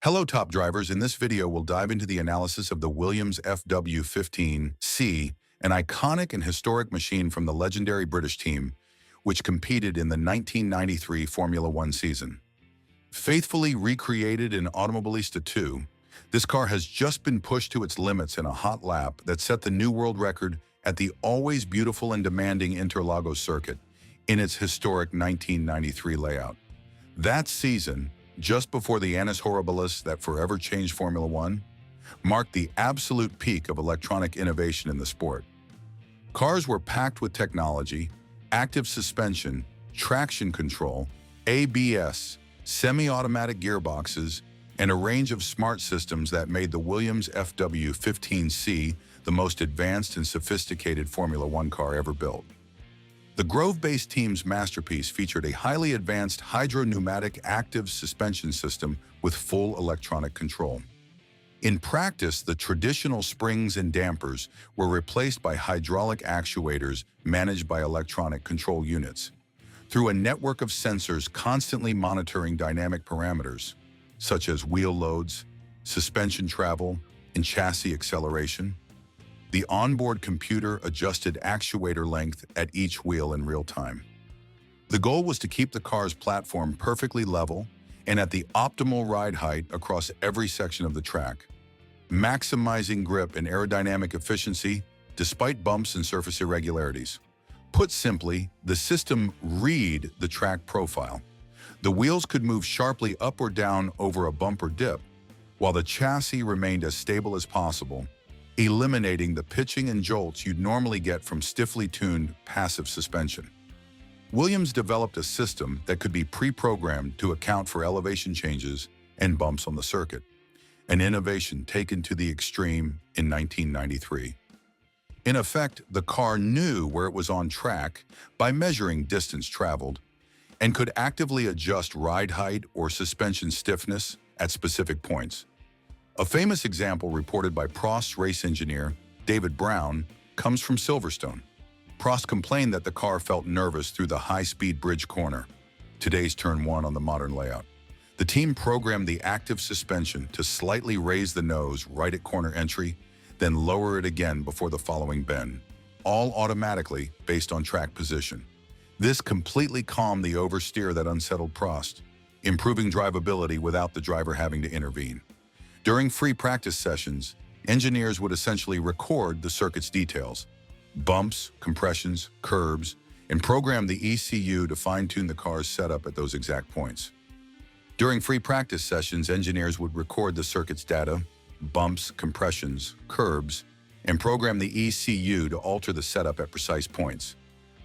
Hello top drivers, in this video we'll dive into the analysis of the Williams FW15C, an iconic and historic machine from the legendary British team, which competed in the 1993 Formula One season. Faithfully recreated in Automobilista 2, this car has just been pushed to its limits in a hot lap that set the new world record at the always beautiful and demanding Interlagos circuit in its historic 1993 layout. That season, just before the annus horribilis that forever changed Formula One, marked the absolute peak of electronic innovation in the sport. Cars were packed with technology, active suspension, traction control, ABS, semi-automatic gearboxes, and a range of smart systems that made the Williams FW15C the most advanced and sophisticated Formula One car ever built. The Grove-based team's masterpiece featured a highly advanced hydro-pneumatic active suspension system with full electronic control. In practice, the traditional springs and dampers were replaced by hydraulic actuators managed by electronic control units. Through a network of sensors constantly monitoring dynamic parameters, such as wheel loads, suspension travel, and chassis acceleration, the onboard computer adjusted actuator length at each wheel in real time. The goal was to keep the car's platform perfectly level and at the optimal ride height across every section of the track, maximizing grip and aerodynamic efficiency despite bumps and surface irregularities. Put simply, the system read the track profile. The wheels could move sharply up or down over a bump or dip, while the chassis remained as stable as possible, eliminating the pitching and jolts you'd normally get from stiffly tuned passive suspension. Williams developed a system that could be pre-programmed to account for elevation changes and bumps on the circuit, an innovation taken to the extreme in 1993. In effect, the car knew where it was on track by measuring distance traveled and could actively adjust ride height or suspension stiffness at specific points. A famous example reported by Prost's race engineer, David Brown, comes from Silverstone. Prost complained that the car felt nervous through the high-speed bridge corner, today's turn 1 on the modern layout. The team programmed the active suspension to slightly raise the nose right at corner entry, then lower it again before the following bend, all automatically based on track position. This completely calmed the oversteer that unsettled Prost, improving drivability without the driver having to intervene. During free practice sessions, engineers would essentially record the circuit's details, bumps, compressions, curbs, and program the ECU to fine-tune the car's setup at those exact points. During free practice sessions, engineers would record the circuit's data, bumps, compressions, curbs, and program the ECU to alter the setup at precise points.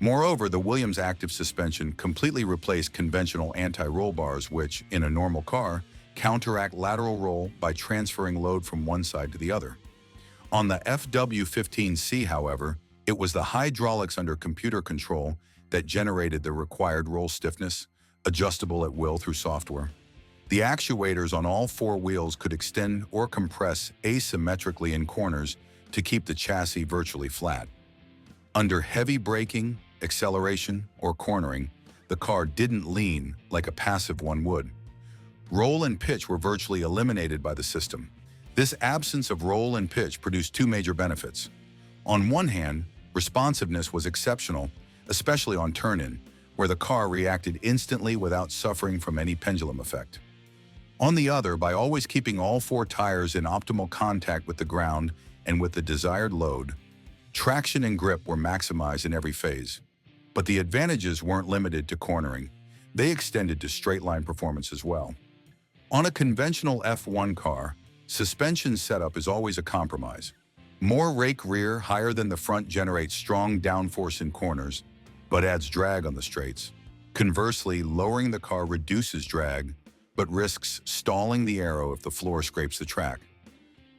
Moreover, the Williams active suspension completely replaced conventional anti-roll bars which, in a normal car, counteract lateral roll by transferring load from one side to the other. On the FW15C, however, it was the hydraulics under computer control that generated the required roll stiffness, adjustable at will through software. The actuators on all 4 wheels could extend or compress asymmetrically in corners to keep the chassis virtually flat. Under heavy braking, acceleration, or cornering, the car didn't lean like a passive one would. Roll and pitch were virtually eliminated by the system. This absence of roll and pitch produced 2 major benefits. On one hand, responsiveness was exceptional, especially on turn-in, where the car reacted instantly without suffering from any pendulum effect. On the other, by always keeping all 4 tires in optimal contact with the ground and with the desired load, traction and grip were maximized in every phase. But the advantages weren't limited to cornering. They extended to straight-line performance as well. On a conventional F1 car, suspension setup is always a compromise. More rake rear higher than the front generates strong downforce in corners, but adds drag on the straights. Conversely, lowering the car reduces drag, but risks stalling the aero if the floor scrapes the track.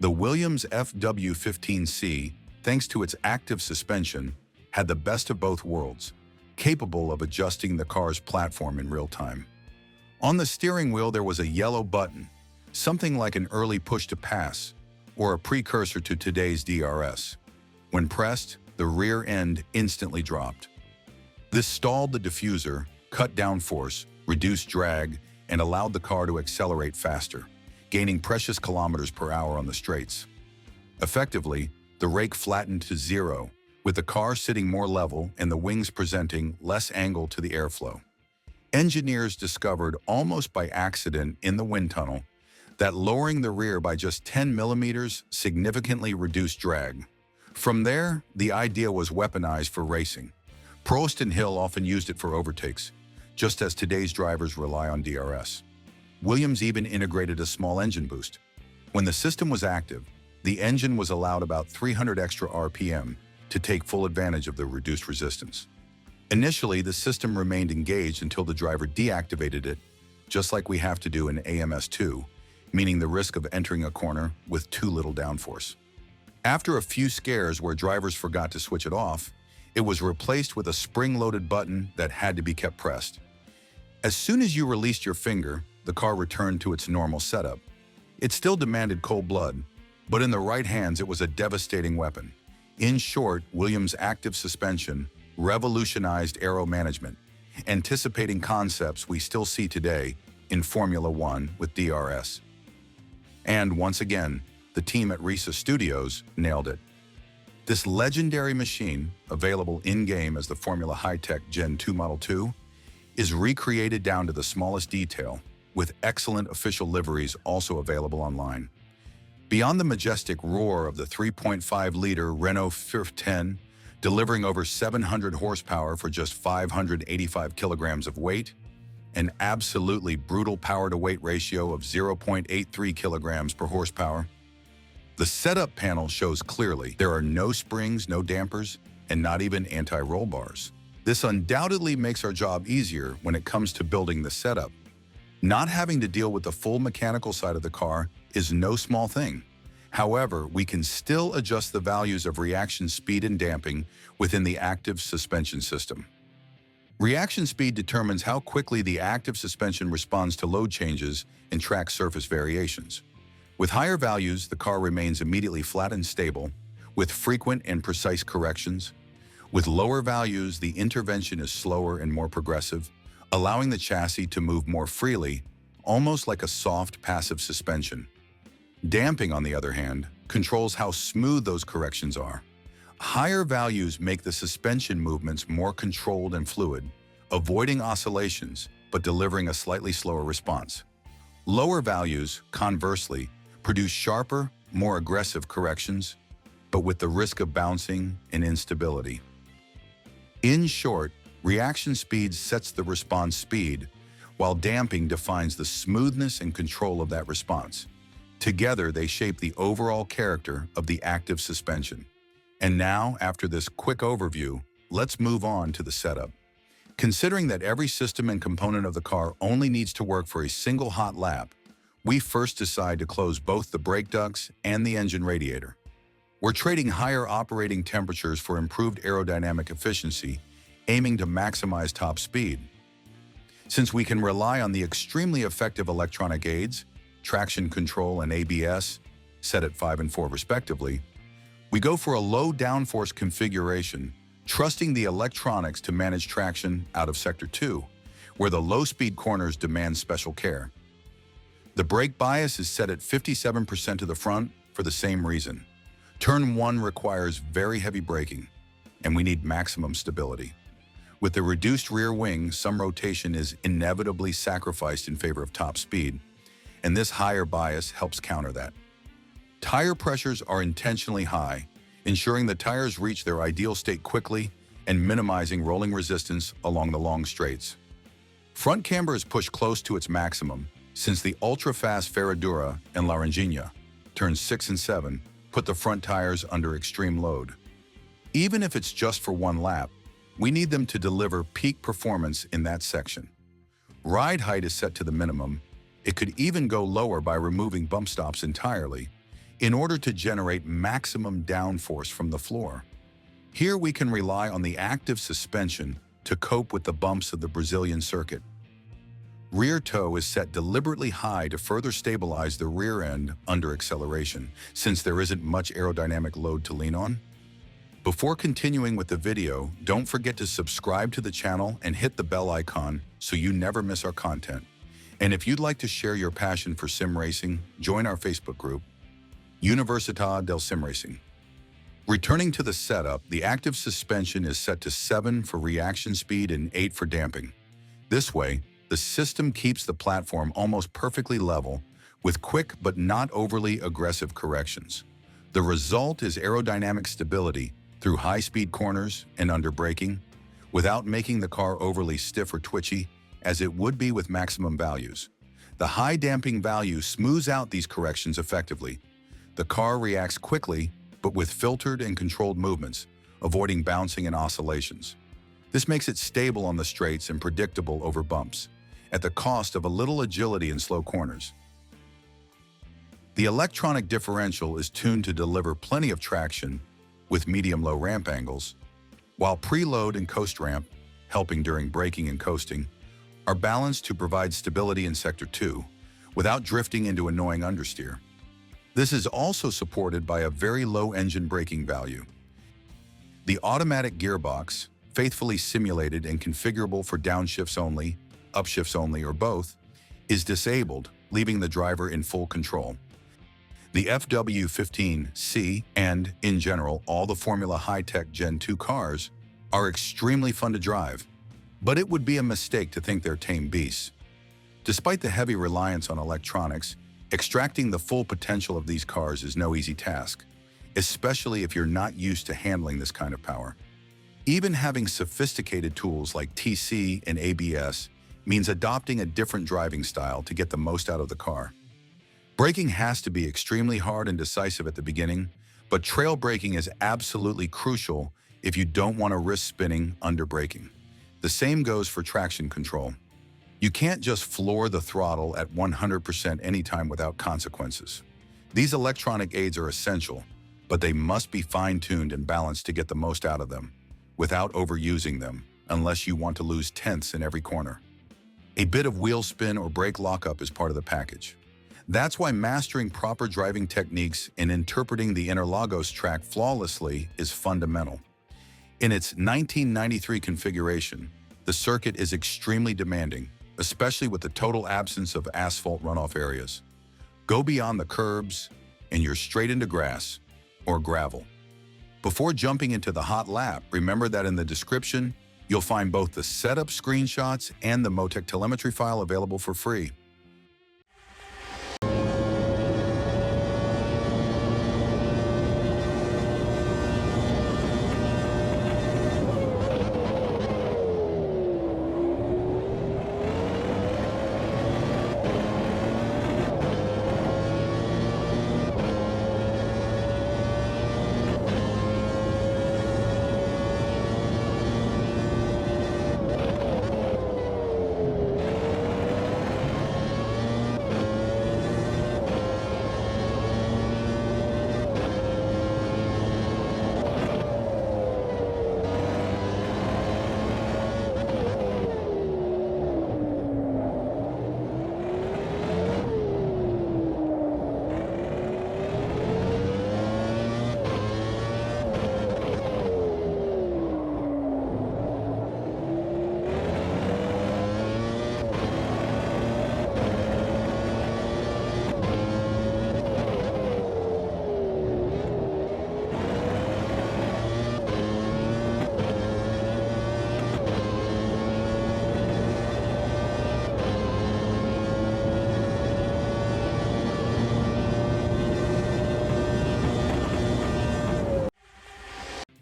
The Williams FW15C, thanks to its active suspension, had the best of both worlds, capable of adjusting the car's platform in real time. On the steering wheel there was a yellow button, something like an early push to pass, or a precursor to today's DRS. When pressed, the rear end instantly dropped. This stalled the diffuser, cut down force, reduced drag, and allowed the car to accelerate faster, gaining precious kilometers per hour on the straights. Effectively, the rake flattened to zero, with the car sitting more level and the wings presenting less angle to the airflow. Engineers discovered almost by accident in the wind tunnel that lowering the rear by just 10 millimeters significantly reduced drag. From there, the idea was weaponized for racing. Prost and Hill often used it for overtakes, just as today's drivers rely on DRS. Williams even integrated a small engine boost. When the system was active, the engine was allowed about 300 extra RPM to take full advantage of the reduced resistance. Initially, the system remained engaged until the driver deactivated it, just like we have to do in AMS2, meaning the risk of entering a corner with too little downforce. After a few scares where drivers forgot to switch it off, it was replaced with a spring-loaded button that had to be kept pressed. As soon as you released your finger, the car returned to its normal setup. It still demanded cold blood, but in the right hands it was a devastating weapon. In short, Williams' active suspension revolutionized aero management, anticipating concepts we still see today in Formula One with DRS. And once again, the team at Risa Studios nailed it. This legendary machine, available in-game as the Formula High-Tech Gen 2 Model 2, is recreated down to the smallest detail, with excellent official liveries also available online. Beyond the majestic roar of the 3.5-liter Renault V10, delivering over 700 horsepower for just 585 kilograms of weight, an absolutely brutal power-to-weight ratio of 0.83 kilograms per horsepower. The setup panel shows clearly there are no springs, no dampers, and not even anti-roll bars. This undoubtedly makes our job easier when it comes to building the setup. Not having to deal with the full mechanical side of the car is no small thing. However, we can still adjust the values of reaction speed and damping within the active suspension system. Reaction speed determines how quickly the active suspension responds to load changes and track surface variations. With higher values, the car remains immediately flat and stable, with frequent and precise corrections. With lower values, the intervention is slower and more progressive, allowing the chassis to move more freely, almost like a soft, passive suspension. Damping, on the other hand, controls how smooth those corrections are. Higher values make the suspension movements more controlled and fluid, avoiding oscillations but delivering a slightly slower response. Lower values, conversely, produce sharper, more aggressive corrections, but with the risk of bouncing and instability. In short, reaction speed sets the response speed, while damping defines the smoothness and control of that response. Together, they shape the overall character of the active suspension. And now, after this quick overview, let's move on to the setup. Considering that every system and component of the car only needs to work for a single hot lap, we first decide to close both the brake ducts and the engine radiator. We're trading higher operating temperatures for improved aerodynamic efficiency, aiming to maximize top speed. Since we can rely on the extremely effective electronic aids, traction control and ABS, set at 5 and 4 respectively, we go for a low downforce configuration, trusting the electronics to manage traction out of Sector 2, where the low-speed corners demand special care. The brake bias is set at 57% to the front for the same reason. Turn 1 requires very heavy braking, and we need maximum stability. With the reduced rear wing, some rotation is inevitably sacrificed in favor of top speed, and this higher bias helps counter that. Tire pressures are intentionally high, ensuring the tires reach their ideal state quickly and minimizing rolling resistance along the long straights. Front camber is pushed close to its maximum, since the ultra-fast Ferradura and Laranjinha, turns 6 and 7, put the front tires under extreme load. Even if it's just for one lap, we need them to deliver peak performance in that section. Ride height is set to the minimum. It could even go lower by removing bump stops entirely, in order to generate maximum downforce from the floor. Here we can rely on the active suspension to cope with the bumps of the Brazilian circuit. Rear toe is set deliberately high to further stabilize the rear end under acceleration, since there isn't much aerodynamic load to lean on. Before continuing with the video, don't forget to subscribe to the channel and hit the bell icon so you never miss our content. And if you'd like to share your passion for sim racing, join our Facebook group, Università del Sim Racing. Returning to the setup, the active suspension is set to 7 for reaction speed and 8 for damping. This way, the system keeps the platform almost perfectly level, with quick but not overly aggressive corrections. The result is aerodynamic stability through high-speed corners and under braking, without making the car overly stiff or twitchy, as it would be with maximum values. The high damping value smooths out these corrections effectively. The car reacts quickly, but with filtered and controlled movements, avoiding bouncing and oscillations. This makes it stable on the straights and predictable over bumps, at the cost of a little agility in slow corners. The electronic differential is tuned to deliver plenty of traction with medium-low ramp angles, while preload and coast ramp, helping during braking and coasting, are balanced to provide stability in Sector 2 without drifting into annoying understeer. This is also supported by a very low engine braking value. The automatic gearbox, faithfully simulated and configurable for downshifts only, upshifts only, or both, is disabled, leaving the driver in full control. The FW15C and, in general, all the Formula High-Tech Gen 2 cars are extremely fun to drive, but it would be a mistake to think they're tame beasts. Despite the heavy reliance on electronics, extracting the full potential of these cars is no easy task, especially if you're not used to handling this kind of power. Even having sophisticated tools like TC and ABS means adopting a different driving style to get the most out of the car. Braking has to be extremely hard and decisive at the beginning, but trail braking is absolutely crucial if you don't want to risk spinning under braking. The same goes for traction control. You can't just floor the throttle at 100% anytime without consequences. These electronic aids are essential, but they must be fine-tuned and balanced to get the most out of them, without overusing them, unless you want to lose tenths in every corner. A bit of wheel spin or brake lockup is part of the package. That's why mastering proper driving techniques and interpreting the Interlagos track flawlessly is fundamental. In its 1993 configuration, the circuit is extremely demanding, especially with the total absence of asphalt runoff areas. Go beyond the curbs, and you're straight into grass or gravel. Before jumping into the hot lap, remember that in the description, you'll find both the setup screenshots and the Motec telemetry file available for free.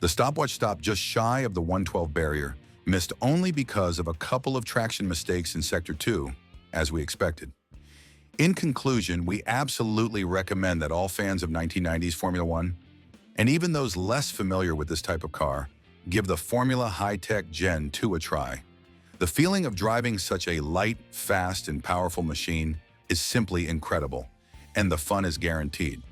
The stopwatch stopped just shy of the 112 barrier, missed only because of a couple of traction mistakes in Sector 2, as we expected. In conclusion, we absolutely recommend that all fans of 1990s Formula One, and even those less familiar with this type of car, give the Formula High-Tech Gen 2 a try. The feeling of driving such a light, fast, and powerful machine is simply incredible, and the fun is guaranteed.